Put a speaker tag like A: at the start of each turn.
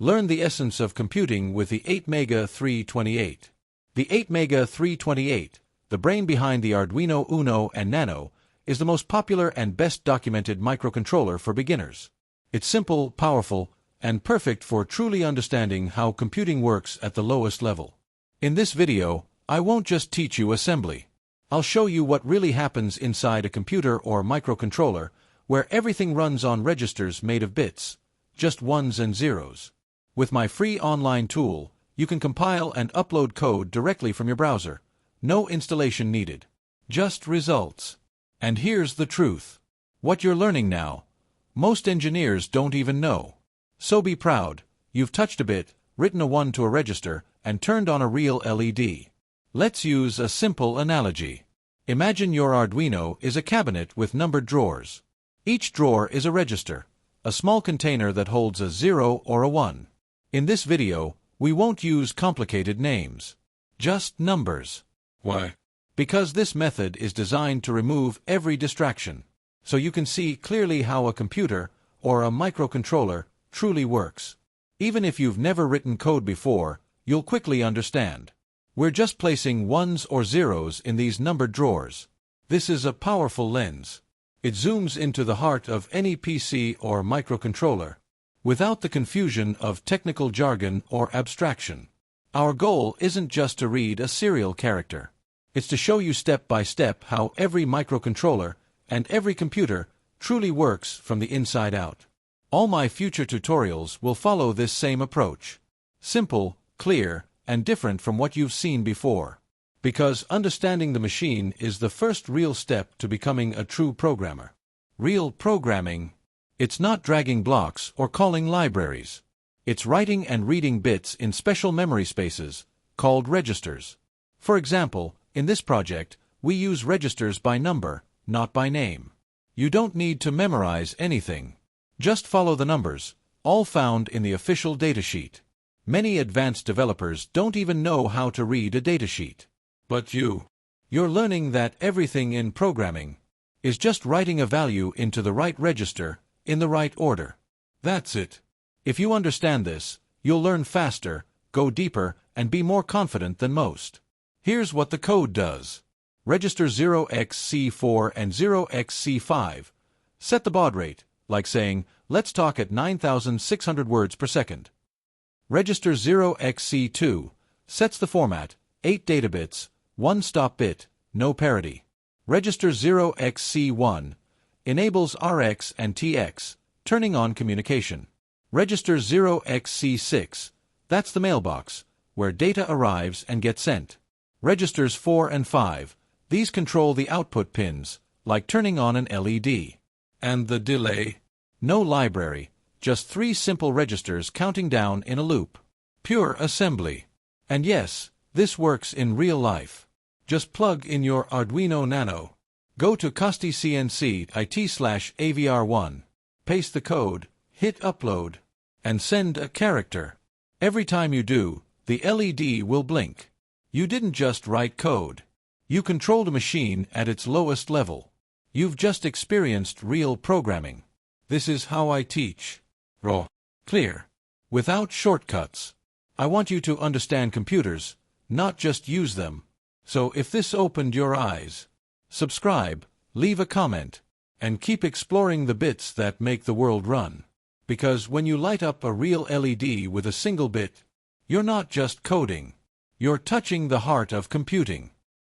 A: Learn the essence of computing with the ATmega328. The ATmega328, the brain behind the Arduino UNO and Nano, is the most popular and best documented microcontroller for beginners. It's simple, powerful, and perfect for truly understanding how computing works at the lowest level. In this video, I won't just teach you assembly. I'll show you what really happens inside a computer or microcontroller, where everything runs on registers made of bits, just ones and zeros. With my free online tool, you can compile and upload code directly from your browser. No installation needed. Just results. And here's the truth. What you're learning now, most engineers don't even know. So be proud. You've touched a bit, written a 1 to a register, and turned on a real LED. Let's use a simple analogy. Imagine your Arduino is a cabinet with numbered drawers. Each drawer is a register, a small container that holds a 0 or a 1. In this video, we won't use complicated names. Just numbers.
B: Why?
A: Because this method is designed to remove every distraction, so you can see clearly how a computer or a microcontroller truly works. Even if you've never written code before, you'll quickly understand. We're just placing ones or zeros in these numbered drawers. This is a powerful lens. It zooms into the heart of any PC or microcontroller, without the confusion of technical jargon or abstraction. Our goal isn't just to read a serial character. It's to show you step by step how every microcontroller and every computer truly works from the inside out. All my future tutorials will follow this same approach. Simple, clear, and different from what you've seen before. Because understanding the machine is the first real step to becoming a true programmer. Real programming. It's not dragging blocks or calling libraries. It's writing and reading bits in special memory spaces, called registers. For example, in this project, we use registers by number, not by name. You don't need to memorize anything. Just follow the numbers, all found in the official datasheet. Many advanced developers don't even know how to read a datasheet.
B: But
A: You're learning that everything in programming is just writing a value into the right register, in the right order. That's it. If you understand this, you'll learn faster, go deeper, and be more confident than most. Here's what the code does. Register 0xC4 and 0xC5. Set the baud rate, like saying, let's talk at 9,600 words per second. Register 0xC2 sets the format, 8 data bits, 1 stop bit, no parity. Register 0xC1 enables RX and TX, turning on communication. Register 0xC6, that's the mailbox, where data arrives and gets sent. Registers 4 and 5, these control the output pins, like turning on an LED.
B: And the delay?
A: No library, just 3 simple registers counting down in a loop. Pure assembly. And yes, this works in real life. Just plug in your Arduino Nano. Go to costcnc.it/avr1. Paste the code, hit upload, and send a character. Every time you do, the LED will blink. You didn't just write code. You controlled a machine at its lowest level. You've just experienced real programming. This is how I teach.
B: Raw.
A: Clear. Without shortcuts. I want you to understand computers, not just use them. So if this opened your eyes, subscribe, leave a comment, and keep exploring the bits that make the world run. Because when you light up a real LED with a single bit, you're not just coding. You're touching the heart of computing.